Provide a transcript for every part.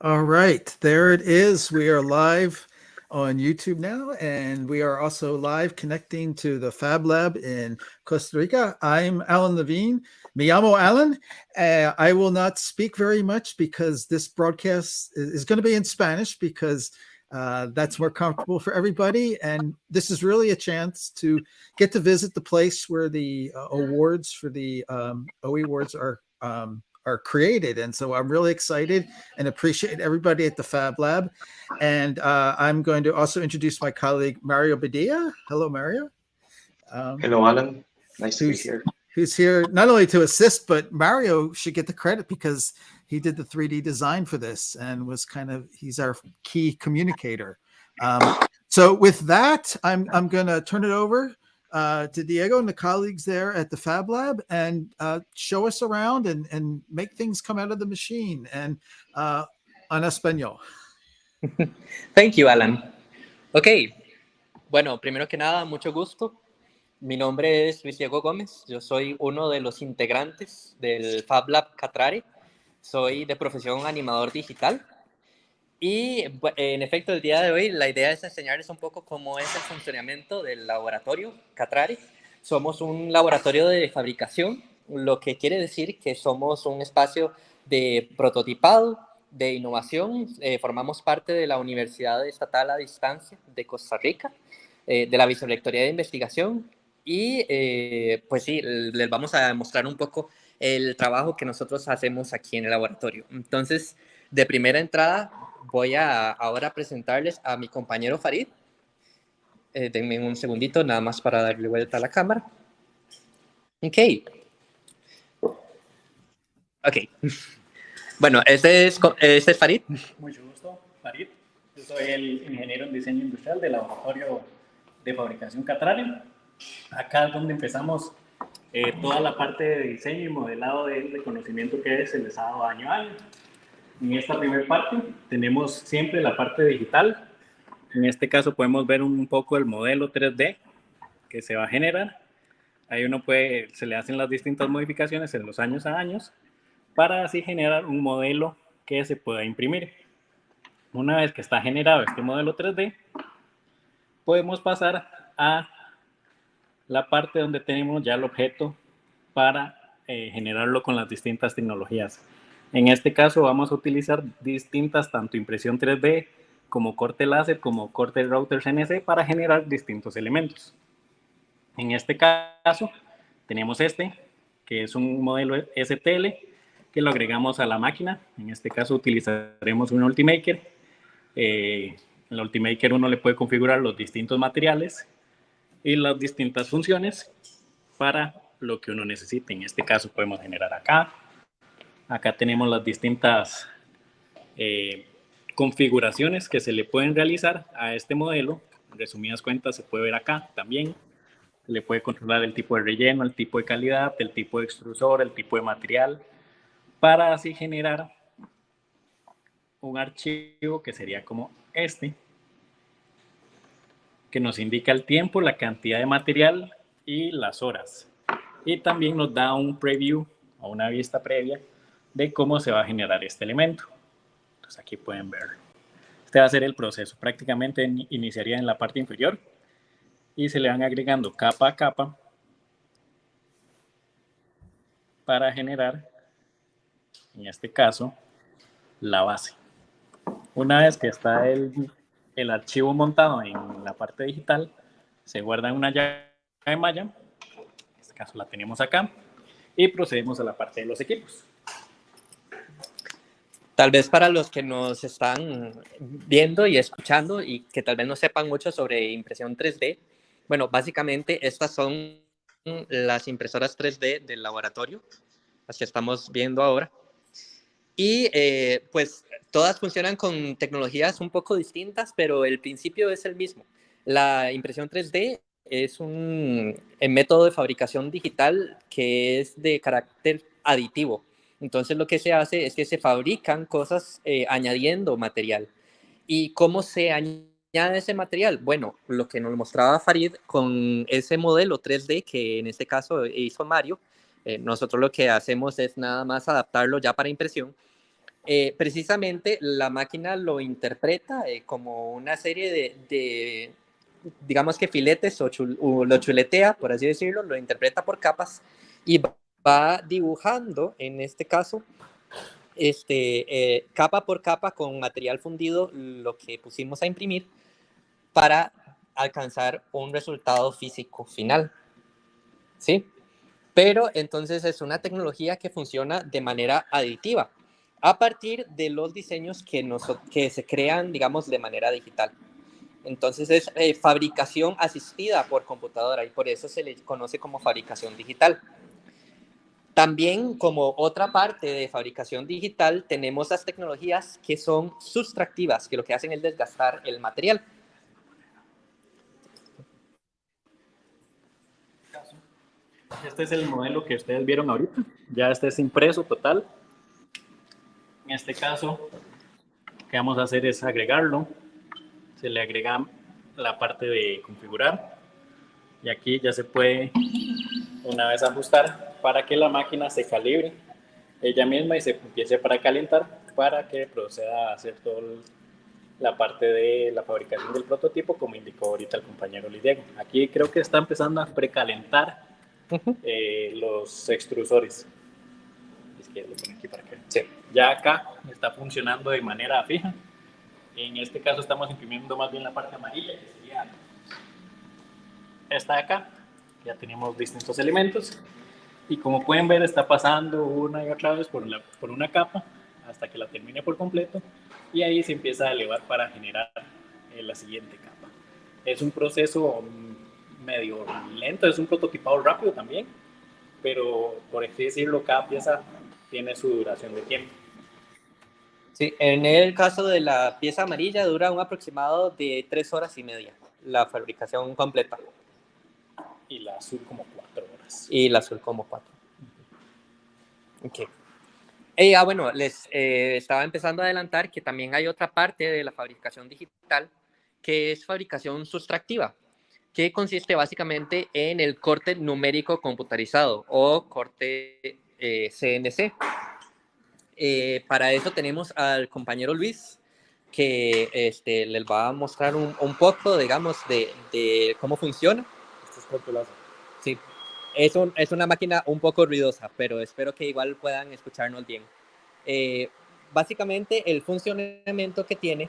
All right, there it is. We are live on YouTube now, and we are also live connecting to the Fab Lab in Costa Rica. I'm Alan Levine. Me llamo Alan. I will not speak very much because this broadcast is going to be in Spanish because that's more comfortable for everybody. And this is really a chance to get to visit the place where the awards for the OE Awards are created. And so I'm really excited and appreciate everybody at the Fab Lab. And I'm going to also introduce my colleague, Mario Badia. Hello, Mario. Hello, Alan. Nice to be Who's here. who's here not only to assist, but Mario should get the credit because he did the 3D design for this and was he's our key communicator. So with that, I'm going to turn it over to Diego and the colleagues there at the Fab Lab and show us around and make things come out of the machine and en español. Thank you, Alan. Ok, bueno, primero que nada, mucho gusto. Mi nombre es Luis Diego Gómez. Yo soy uno de los integrantes del Fab Lab Catrari. Soy de profesión animador digital. Y en efecto, el día de hoy la idea es enseñarles un poco cómo es el funcionamiento del laboratorio Catrari. Somos un laboratorio de fabricación, lo que quiere decir que somos un espacio de prototipado, de innovación. Formamos parte de la Universidad Estatal a Distancia de Costa Rica, de la Vicerrectoría de Investigación. Y pues sí, les vamos a mostrar un poco el trabajo que nosotros hacemos aquí en el laboratorio. Entonces, de primera entrada, voy a ahora presentarles a mi compañero Farid. Denme un segundito nada más para darle vuelta a la cámara. Ok. Bueno, este es Farid. Mucho gusto, Farid. Yo soy el ingeniero en diseño industrial del laboratorio de fabricación Catrari. Acá es donde empezamos toda la parte de diseño y modelado del reconocimiento que se les ha dado año a año. En esta primera parte tenemos siempre la parte digital. En este caso podemos ver un poco el modelo 3D que se va a generar. Ahí se le hacen las distintas modificaciones en los años a años para así generar un modelo que se pueda imprimir. Una vez que está generado este modelo 3D, podemos pasar a la parte donde tenemos ya el objeto para generarlo con las distintas tecnologías. En este caso vamos a utilizar distintas, tanto impresión 3D como corte láser, como corte router CNC para generar distintos elementos. En este caso tenemos que es un modelo STL, que lo agregamos a la máquina. En este caso utilizaremos un Ultimaker. En el Ultimaker uno le puede configurar los distintos materiales y las distintas funciones para lo que uno necesite. En este caso podemos generar acá. Acá tenemos las distintas configuraciones que se le pueden realizar a este modelo. En resumidas cuentas, se puede ver acá también. Se le puede controlar el tipo de relleno, el tipo de calidad, el tipo de extrusor, el tipo de material, para así generar un archivo que sería como que nos indica el tiempo, la cantidad de material y las horas. Y también nos da un preview o una vista previa de cómo se va a generar este elemento. Entonces aquí pueden ver. Este va a ser el proceso. Prácticamente iniciaría en la parte inferior y se le van agregando capa a capa para generar, en este caso, la base. Una vez que está el archivo montado en la parte digital, se guarda en una llave malla. En este caso la tenemos acá. Y procedemos a la parte de los equipos. Tal vez para los que nos están viendo y escuchando y que tal vez no sepan mucho sobre impresión 3D, bueno, básicamente estas son las impresoras 3D del laboratorio, las que estamos viendo ahora. Y pues todas funcionan con tecnologías un poco distintas, pero el principio es el mismo. La impresión 3D es un método de fabricación digital que es de carácter aditivo. Entonces lo que se hace es que se fabrican cosas añadiendo material. ¿Y cómo se añade ese material? Bueno, lo que nos mostraba Farid con ese modelo 3D que en este caso hizo Mario, nosotros lo que hacemos es nada más adaptarlo ya para impresión. precisamente la máquina lo interpreta como una serie de, digamos que filetes o lo chuletea, por así decirlo, lo interpreta por capas y va dibujando, en este caso, capa por capa con material fundido, lo que pusimos a imprimir para alcanzar un resultado físico final, ¿sí? Pero entonces es una tecnología que funciona de manera aditiva a partir de los diseños que se crean, digamos, de manera digital. Entonces es fabricación asistida por computadora y por eso se le conoce como fabricación digital. También como otra parte de fabricación digital tenemos las tecnologías que son sustractivas, que lo que hacen es desgastar el material. Este es el modelo que ustedes vieron ahorita. Ya este es impreso total. En este caso, lo que vamos a hacer es agregarlo. Se le agrega la parte de configurar. Y aquí ya se puede una vez ajustar para que la máquina se calibre ella misma y se empiece para calentar para que proceda a hacer toda la parte de la fabricación del prototipo, como indicó ahorita el compañero Lidiego. Aquí creo que está empezando a precalentar los extrusores. Es que lo pongo aquí para que sí. Ya acá está funcionando de manera fija. En este caso estamos imprimiendo más bien la parte amarilla, que sería esta de acá. Ya tenemos distintos elementos. Y como pueden ver, está pasando una y otra vez por una capa hasta que la termine por completo. Y ahí se empieza a elevar para generar la siguiente capa. Es un proceso medio lento, es un prototipado rápido también, pero por así decirlo, cada pieza tiene su duración de tiempo. Sí, en el caso de la pieza amarilla dura un aproximado de 3 horas y media, la fabricación completa. Y la azul como 4 horas. Y la azul como 4. Ok. Bueno, les estaba empezando a adelantar que también hay otra parte de la fabricación digital que es fabricación sustractiva, que consiste básicamente en el corte numérico computarizado o corte CNC. Para eso tenemos al compañero Luis, que les va a mostrar un poco, digamos, de cómo funciona. Este es corto láser. Sí, es una máquina un poco ruidosa, pero espero que igual puedan escucharnos bien. Básicamente, el funcionamiento que tiene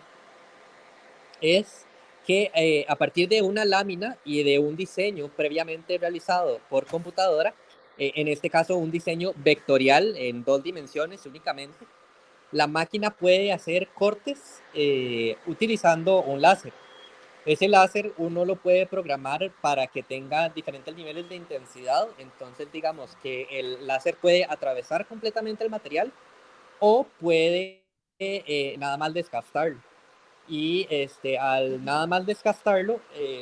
es que a partir de una lámina y de un diseño previamente realizado por computadora, en este caso un diseño vectorial en 2 dimensiones únicamente, la máquina puede hacer cortes utilizando un láser. Ese láser uno lo puede programar para que tenga diferentes niveles de intensidad, entonces digamos que el láser puede atravesar completamente el material o puede nada más desgastarlo. Y al nada más desgastarlo,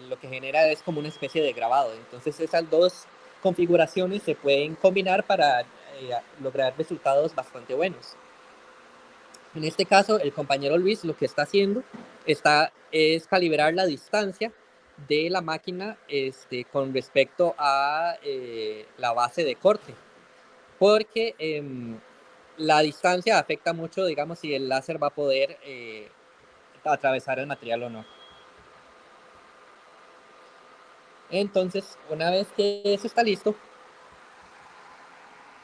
lo que genera es como una especie de grabado. Entonces esas 2 configuraciones se pueden combinar para lograr resultados bastante buenos. En este caso, el compañero Luis lo que está haciendo es calibrar la distancia de la máquina con respecto a la base de corte, porque la distancia afecta mucho, digamos, si el láser va a poder atravesar el material o no. Entonces, una vez que eso está listo,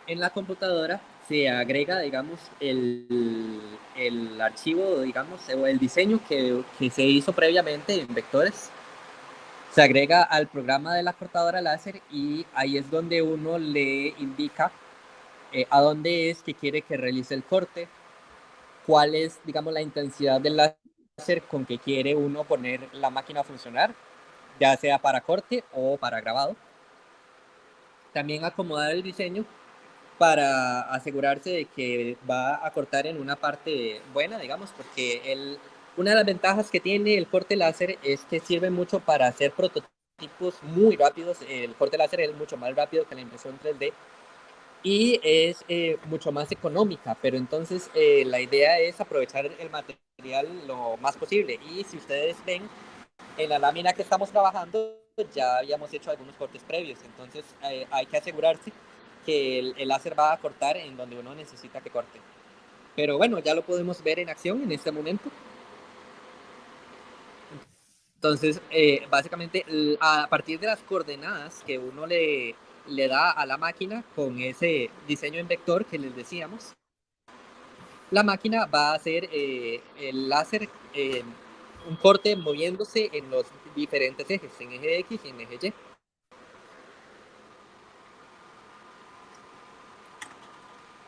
en la computadora se agrega, digamos, el archivo, digamos, o el diseño que se hizo previamente en vectores. Se agrega al programa de la cortadora láser y ahí es donde uno le indica a dónde es que quiere que realice el corte, cuál es, digamos, la intensidad del láser con que quiere uno poner la máquina a funcionar, ya sea para corte o para grabado. También acomodar el diseño para asegurarse de que va a cortar en una parte buena, digamos, porque una de las ventajas que tiene el corte láser es que sirve mucho para hacer prototipos muy rápidos. El corte láser es mucho más rápido que la impresión 3D y es mucho más económica, pero entonces la idea es aprovechar el material lo más posible. Y si ustedes ven, en la lámina que estamos trabajando ya habíamos hecho algunos cortes previos, entonces hay que asegurarse que el láser va a cortar en donde uno necesita que corte. pero bueno, ya lo podemos ver en acción en este momento. Entonces, básicamente, a partir de las coordenadas que uno le da a la máquina con ese diseño en vector que les decíamos, la máquina va a hacer el láser un corte moviéndose en los diferentes ejes, en eje X y en eje Y.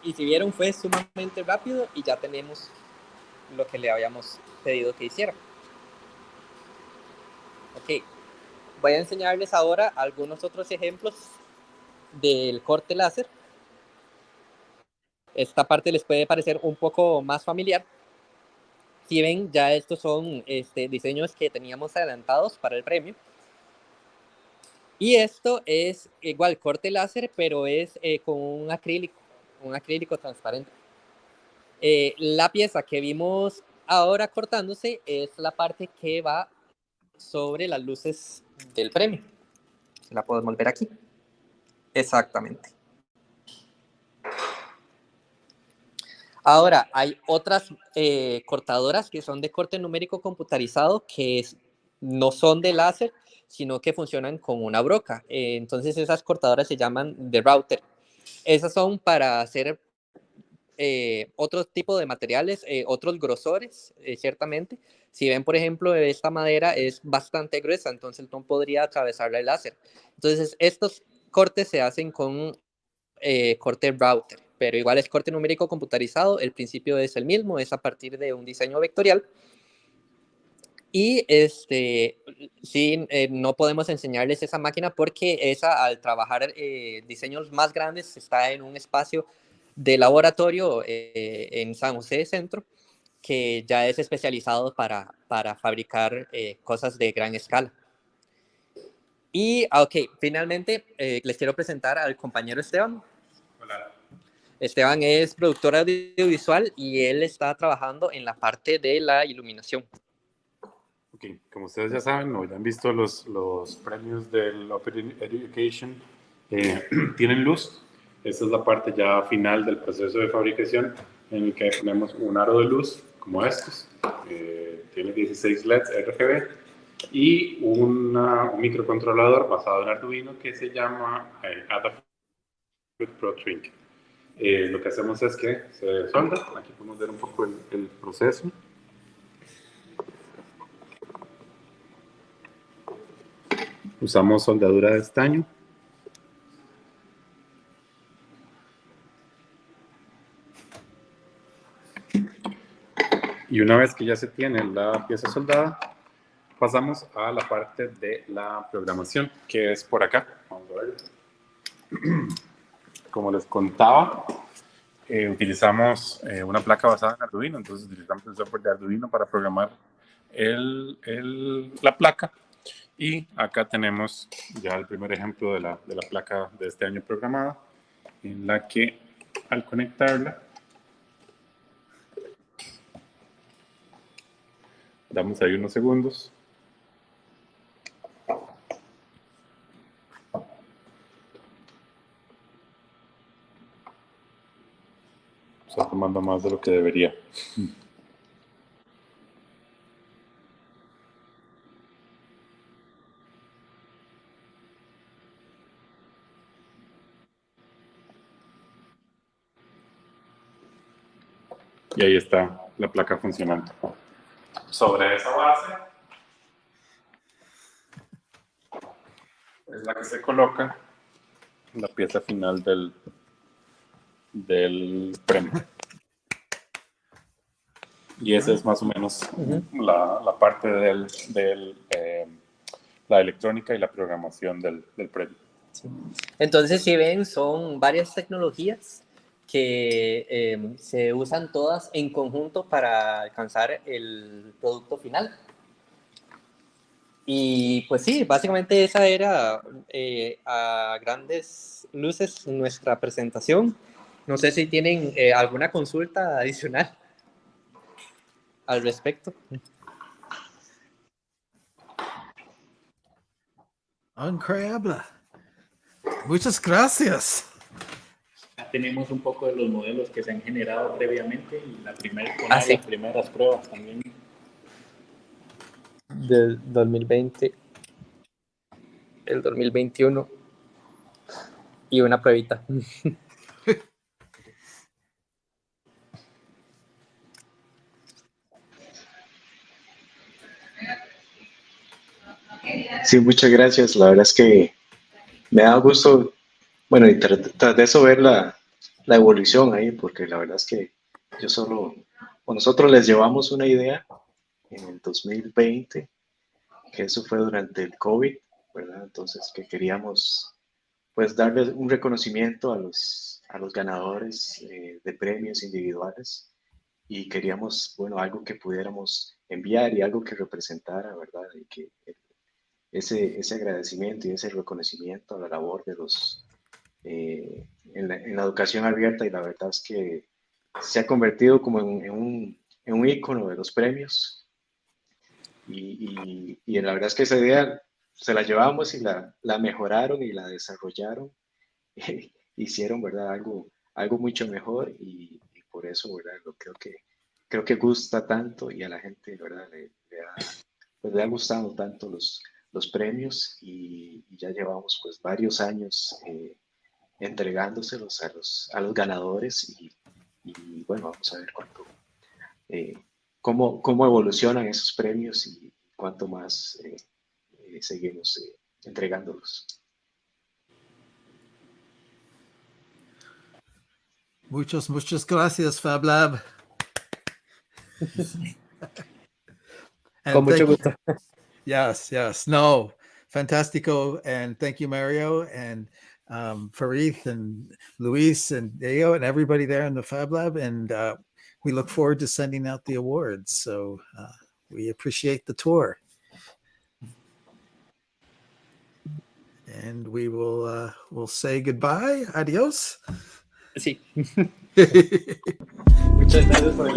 Y si vieron, fue sumamente rápido y ya tenemos lo que le habíamos pedido que hiciera. Ok, voy a enseñarles ahora algunos otros ejemplos del corte láser. Esta parte les puede parecer un poco más familiar. Si ven, ya estos son diseños que teníamos adelantados para el premio. Y esto es igual corte láser, pero es con un acrílico transparente. La pieza que vimos ahora cortándose es la parte que va sobre las luces del premio. La podemos ver aquí. Exactamente. Ahora, hay otras cortadoras que son de corte numérico computarizado que no son de láser, sino que funcionan con una broca. Entonces, esas cortadoras se llaman de router. Esas son para hacer otro tipo de materiales, otros grosores, ciertamente. Si ven, por ejemplo, esta madera es bastante gruesa, entonces no podría atravesarla el láser. Entonces, estos cortes se hacen con corte router, pero igual es corte numérico computarizado, el principio es el mismo, es a partir de un diseño vectorial. Y sí, no podemos enseñarles esa máquina porque esa, al trabajar diseños más grandes, está en un espacio de laboratorio en San José Centro, que ya es especializado para fabricar cosas de gran escala. Y, ok, finalmente les quiero presentar al compañero Esteban. Hola. Esteban es productor audiovisual y él está trabajando en la parte de la iluminación. Ok, como ustedes ya saben o ya han visto los premios del Open Education, tienen luz. Esta es la parte ya final del proceso de fabricación en el que tenemos un aro de luz como estos. Tiene 16 LEDs RGB y un microcontrolador basado en Arduino que se llama Adafruit Pro Trinket. Lo que hacemos es que se solda. Aquí podemos ver un poco el proceso. Usamos soldadura de estaño. Y una vez que ya se tiene la pieza soldada, pasamos a la parte de la programación, que es por acá. Vamos a ver. Como les contaba, utilizamos una placa basada en Arduino, entonces utilizamos el software de Arduino para programar la placa. Y acá tenemos ya el primer ejemplo de la placa de este año programada, en la que al conectarla, damos ahí unos segundos. Está tomando más de lo que debería. Y ahí está la placa funcionando. Sobre esa base es la que se coloca la pieza final del premio. Y esa es más o menos la parte de la electrónica y la programación del premio. Sí. Entonces, si ven, son varias tecnologías que se usan todas en conjunto para alcanzar el producto final. Y pues sí, básicamente esa era a grandes luces nuestra presentación. No sé si tienen alguna consulta adicional al respecto. Increíble. Muchas gracias. acá tenemos un poco de los modelos que se han generado previamente y Sí. las primeras pruebas también. Del 2020, el 2021 y una pruebita. Sí, muchas gracias. La verdad es que me da gusto, bueno, y tras de eso ver la evolución ahí, porque la verdad es que yo solo, o nosotros les llevamos una idea en el 2020, que eso fue durante el COVID, ¿verdad? Entonces, que queríamos, pues, darles un reconocimiento a los ganadores de premios individuales y queríamos, bueno, algo que pudiéramos enviar y algo que representara, ¿verdad? Y que ese agradecimiento y ese reconocimiento a la labor de los en la educación abierta, y la verdad es que se ha convertido como en un ícono de los premios y la verdad es que esa idea se la llevamos y la mejoraron y la desarrollaron, hicieron, ¿verdad? Algo mucho mejor y por eso, ¿verdad? Creo que gusta tanto y a la gente, ¿verdad? Pues le ha gustado tanto los premios y ya llevamos pues varios años entregándoselos a los ganadores y bueno, vamos a ver cómo evolucionan esos premios y cuánto más seguimos entregándolos. Muchas gracias, Fab Lab. Con mucho gusto. Yes. No, fantastico. And thank you, Mario, and Farid, and Luis, and Deo, and everybody there in the Fab Lab. And we look forward to sending out the awards. So we appreciate the tour. And we will we'll say goodbye. Adios. Sí. Muchas gracias por el